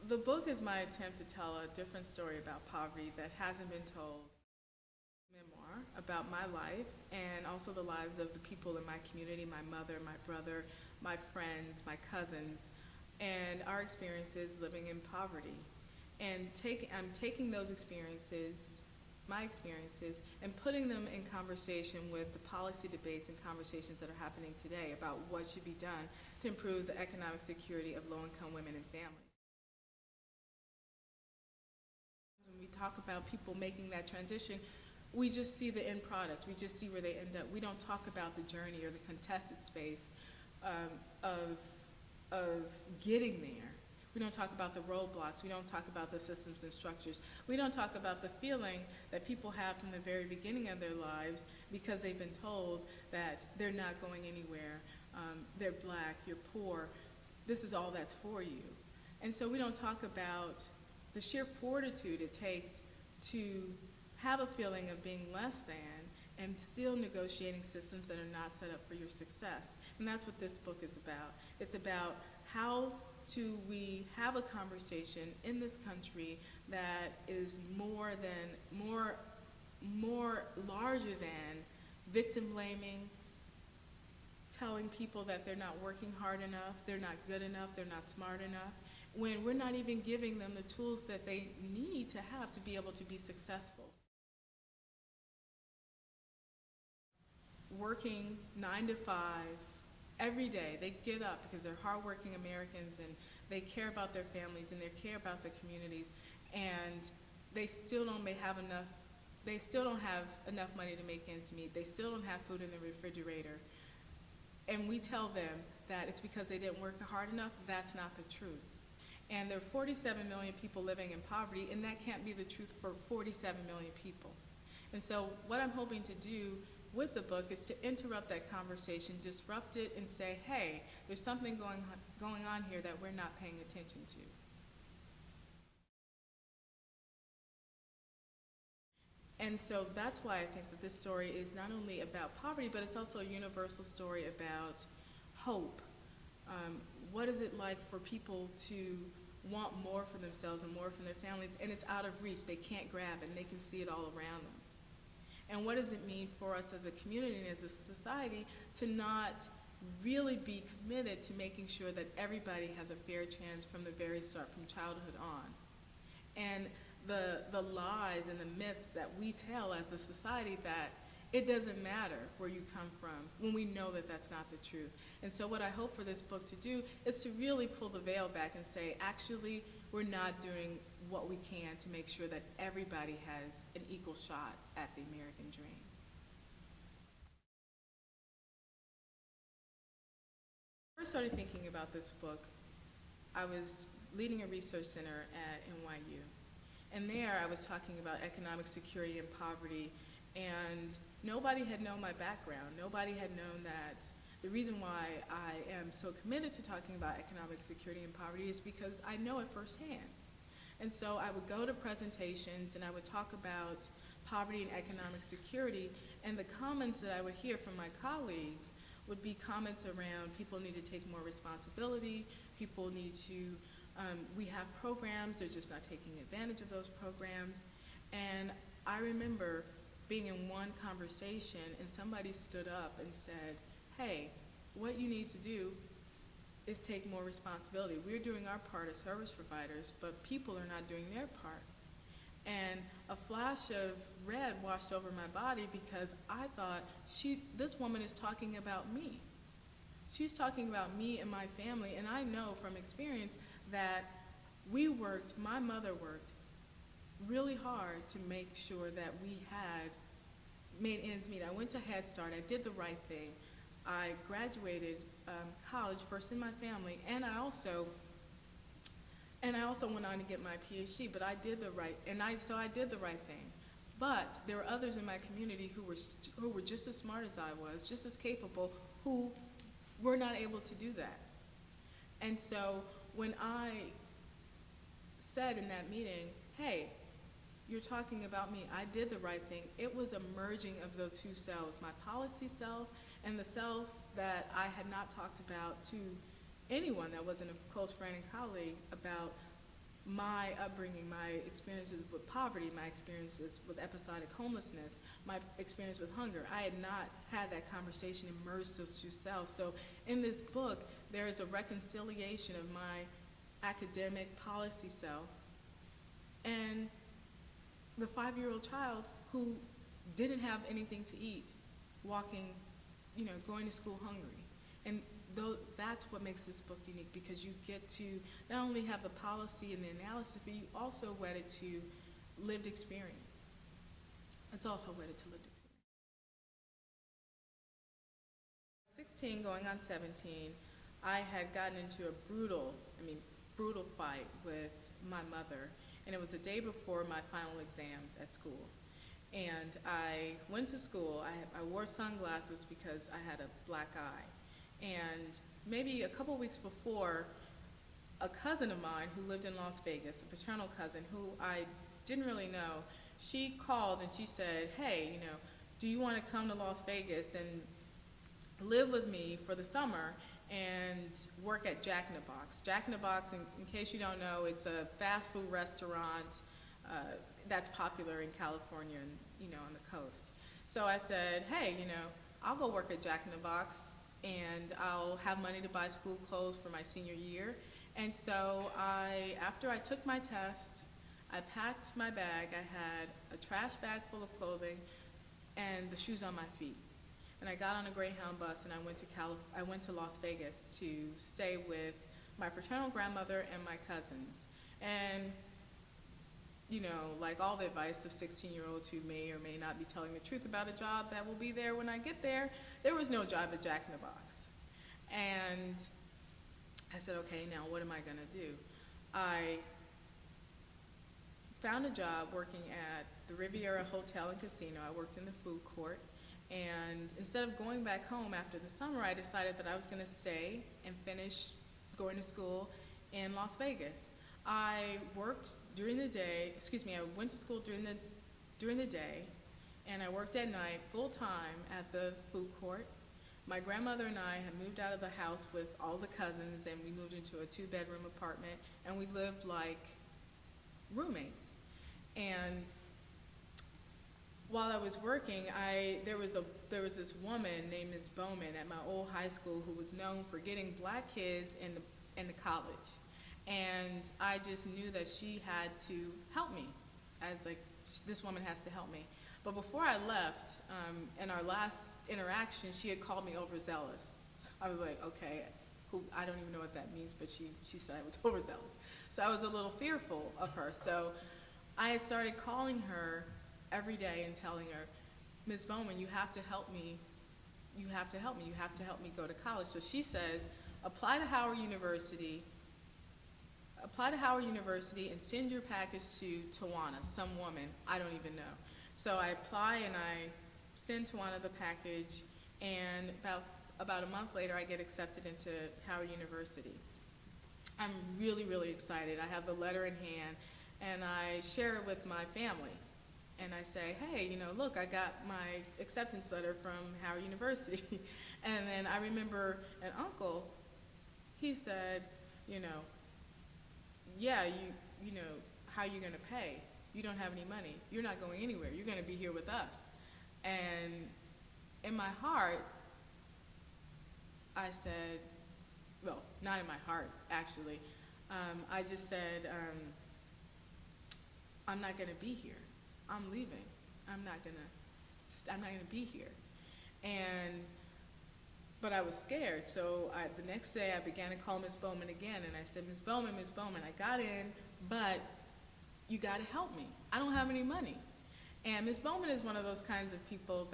The book is my attempt to tell a different story about poverty that hasn't been told. Memoir about my life and also the lives of the people in my community, my mother, my brother, my friends, my cousins, and our experiences living in poverty. And I'm taking those experiences, my experiences, and putting them in conversation with the policy debates and conversations that are happening today about what should be done to improve the economic security of low-income women and families. When we talk about people making that transition, we just see the end product. We just see where they end up. We don't talk about the journey or the contested space um, of, of getting there. We don't talk about the roadblocks. We don't talk about the systems and structures. We don't talk about the feeling that people have from the very beginning of their lives because they've been told that they're not going anywhere. They're black, you're poor, this is all that's for you. And so we don't talk about the sheer fortitude it takes to have a feeling of being less than and still negotiating systems that are not set up for your success. And that's what this book is about. It's about how do we have a conversation in this country that is more larger than victim blaming, telling people that they're not working hard enough, they're not good enough, they're not smart enough, when we're not even giving them the tools that they need to have to be able to be successful. Working 9 to 5 every day. They get up because they're hardworking Americans and they care about their families and they care about their communities, and they still don't have enough. They still don't have enough money to make ends meet. They still don't have food in the refrigerator. And we tell them that it's because they didn't work hard enough. That's not the truth. And there are 47 million people living in poverty, and that can't be the truth for 47 million people. And so what I'm hoping to do with the book is to interrupt that conversation, disrupt it, and say, hey, there's something going on here that we're not paying attention to. And so that's why I think that this story is not only about poverty, but it's also a universal story about hope. What is it like for people to want more for themselves and more for their families, and it's out of reach, they can't grab it, and they can see it all around them? And what does it mean for us as a community and as a society to not really be committed to making sure that everybody has a fair chance from the very start, from childhood on? And the lies and the myths that we tell as a society that it doesn't matter where you come from when we know that that's not the truth. And so what I hope for this book to do is to really pull the veil back and say, actually, we're not doing what we can to make sure that everybody has an equal shot at the American dream. When I first started thinking about this book, I was leading a research center at NYU. And there I was talking about economic security and poverty, and nobody had known my background. Nobody had known that the reason why I am so committed to talking about economic security and poverty is because I know it firsthand. And so I would go to presentations and I would talk about poverty and economic security, and the comments that I would hear from my colleagues would be comments around people need to take more responsibility, people need to, we have programs, they're just not taking advantage of those programs. And I remember being in one conversation and somebody stood up and said, hey, what you need to do is take more responsibility. We're doing our part as service providers, but people are not doing their part. And a flash of red washed over my body because I thought, this woman is talking about me. She's talking about me and my family, and I know from experience that my mother worked really hard to make sure that we had made ends meet. I went to Head Start, I did the right thing. I graduated college first in my family, and I also went on to get my PhD, but I did the right thing. But there were others in my community who were just as smart as I was, just as capable, who were not able to do that. And so when I said in that meeting, hey, you're talking about me, I did the right thing, it was a merging of those two selves, my policy self and the self that I had not talked about to anyone that wasn't a close friend and colleague about my upbringing, my experiences with poverty, my experiences with episodic homelessness, my experience with hunger. I had not had that conversation, immersed those two selves. So in this book, there is a reconciliation of my academic policy self and the 5-year-old child who didn't have anything to eat, walking, going to school hungry. And that's what makes this book unique, because you get to not only have the policy and the analysis, but you also wed it to lived experience. It's also wedded to lived experience. 16 going on 17, I had gotten into a brutal fight with my mother, and it was the day before my final exams at school. And I went to school, I wore sunglasses because I had a black eye. And maybe a couple weeks before, a cousin of mine who lived in Las Vegas, a paternal cousin who I didn't really know, she called and she said, hey, do you want to come to Las Vegas and live with me for the summer and work at Jack in the Box? Jack in the Box, in case you don't know, it's a fast food restaurant that's popular in California and on the coast. So I said, hey, I'll go work at Jack in the Box and I'll have money to buy school clothes for my senior year. And so after I took my test, I packed my bag. I had a trash bag full of clothing and the shoes on my feet. And I got on a Greyhound bus and I went to Las Vegas to stay with my paternal grandmother and my cousins. And like all the advice of 16-year-olds who may or may not be telling the truth about a job that will be there when I get there, there was no job at Jack in the Box. And I said, okay, now what am I gonna do? I found a job working at the Riviera Hotel and Casino. I worked in the food court. And instead of going back home after the summer, I decided that I was gonna stay and finish going to school in Las Vegas. I worked during the day, I went to school during the day, and I worked at night full-time at the food court. My grandmother and I had moved out of the house with all the cousins, and we moved into a 2-bedroom apartment, and we lived like roommates. And while I was working, there was this woman named Ms. Bowman at my old high school who was known for getting black kids into college. And I just knew that she had to help me. I was like, this woman has to help me. But before I left, in our last interaction, she had called me overzealous. I was like, okay, I don't even know what that means, but she said I was overzealous. So I was a little fearful of her. So I had started calling her every day and telling her, Ms. Bowman, you have to help me. You have to help me. You have to help me go to college. So she says, apply to Howard University and send your package to Tawana, some woman, I don't even know. So I apply and I send Tawana the package, and about a month later I get accepted into Howard University. I'm really, really excited. I have the letter in hand and I share it with my family. And I say, hey, look, I got my acceptance letter from Howard University. And then I remember an uncle, he said, yeah, how are you gonna pay? You don't have any money. You're not going anywhere. You're gonna be here with us. And in my heart, I said, well, not in my heart, actually. I just said, I'm not gonna be here. I'm leaving. I'm not gonna be here. But I was scared, so the next day I began to call Ms. Bowman again, and I said, Ms. Bowman, I got in, but you gotta help me. I don't have any money. And Ms. Bowman is one of those kinds of people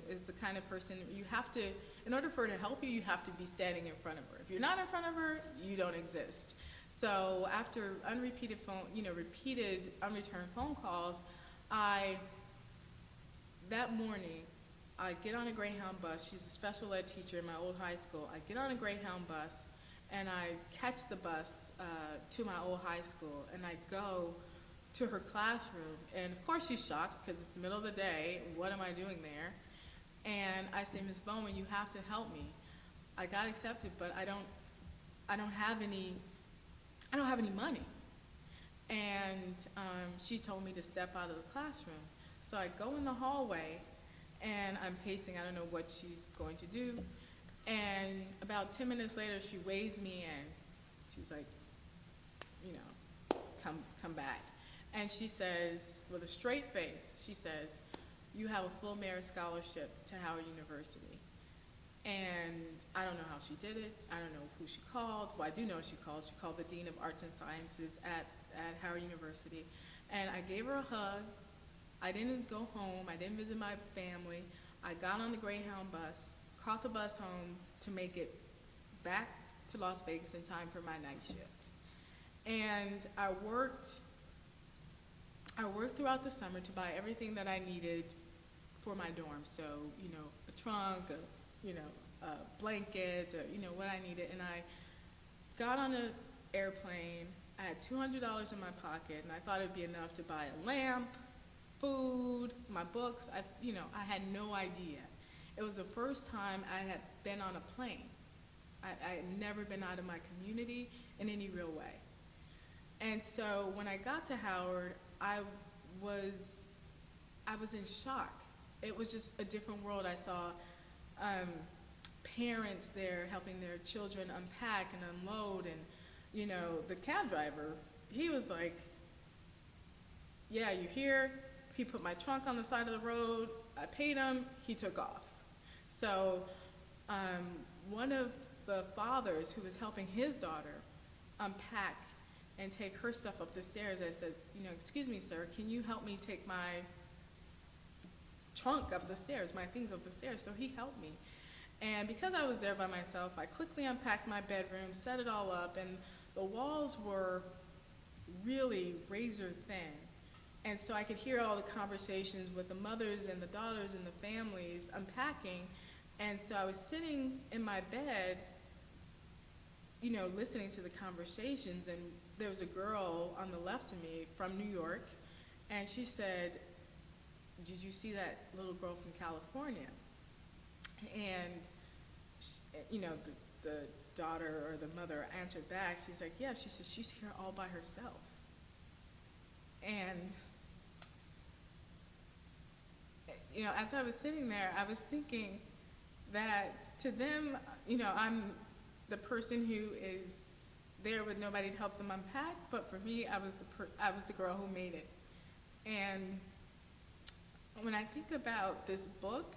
is the kind of person you have to, in order for her to help you, you have to be standing in front of her. If you're not in front of her, you don't exist. So after repeated unreturned phone calls, that morning, I get on a Greyhound bus. She's a special ed teacher in my old high school. I get on a Greyhound bus, and I catch the bus to my old high school, and I go to her classroom. And of course she's shocked because it's the middle of the day. What am I doing there? And I say, Ms. Bowman, you have to help me. I got accepted, but I don't have any I don't have any money. And she told me to step out of the classroom. So I go in the hallway, and I'm pacing. I don't know what she's going to do. And about 10 minutes later, she waves me in. She's like, you know, come back. And she says, with a straight face, she says, you have a full merit scholarship to Howard University. And I don't know how she did it. I don't know who she called. Well, I do know she called. She called the Dean of Arts and Sciences at Howard University. And I gave her a hug. I didn't go home. I didn't visit my family. I got on the Greyhound bus, caught the bus home to make it back to Las Vegas in time for my night shift. And I worked throughout the summer to buy everything that I needed for my dorm. So, you know, a trunk, a blanket, or, you know, what I needed. And I got on an airplane. I had $200 in my pocket, and I thought it'd be enough to buy a lamp, food, my books. I had no idea. It was the first time I had been on a plane. I had never been out of my community in any real way. And so when I got to Howard, I was in shock. It was just a different world. I saw parents there helping their children unpack and unload, and you know, the cab driver, he was like, yeah, you here? He put my trunk on the side of the road. I paid him. He took off. So one of the fathers who was helping his daughter unpack and take her stuff up the stairs, I said, you know, excuse me, sir, can you help me take my trunk up the stairs, my things up the stairs? So he helped me. And because I was there by myself, I quickly unpacked my bedroom, set it all up, and the walls were really razor thin. And so I could hear all the conversations with the mothers and the daughters and the families unpacking. And so I was sitting in my bed, you know, listening to the conversations, and there was a girl on the left of me from New York, and she said, did you see that little girl from California? And, you know, the daughter or the mother answered back. She's like, yeah, she says she's here all by herself. And, you know, as I was sitting there, I was thinking that to them, you know, I'm the person who is there with nobody to help them unpack, but for me, I was the girl who made it. And when I think about this book,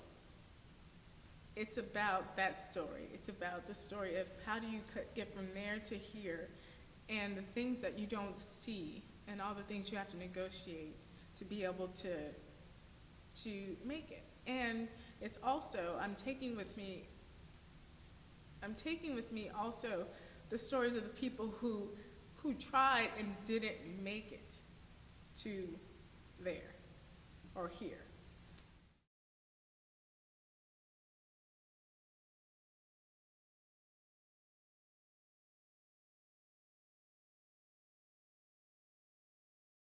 it's about that story. It's about the story of how do you get from there to here, and the things that you don't see, and all the things you have to negotiate to be able to make it. And it's also, I'm taking with me also the stories of the people who tried and didn't make it to there or here.